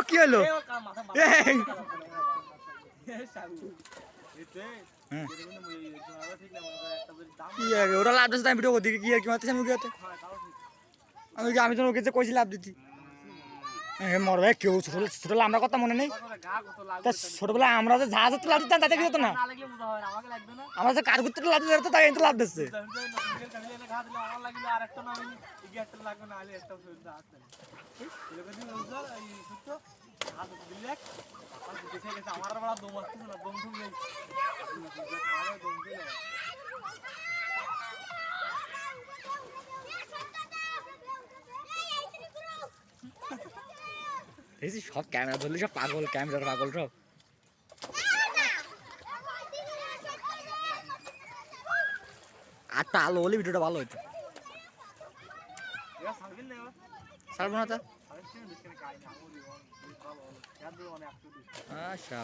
কি হলো ওরা লাভ দিচ্ছে আমি ভিডিও করতে কি আর কি মারতেছে আমি উড়িয়াতে আমি তো ওকে যে কইছি লাভ দিতি মরবে কেউ ছোটবেলা আমরা কথা মনে নেই তা ছোটবেলা আমরা যে জাহাজ লাভ দিতাম তাতে কি হতো না আমরা যে কার ঘুরতে লাভ দিতে তাই কিন্তু লাভ দিচ্ছে দেখছি সব ক্যামেরা ধরলে সব পাগল ক্যামেরার পাগল সব আর তা আলো হলে ভিডিওটা ভালো হতো ছাড়বো না তা আচ্ছা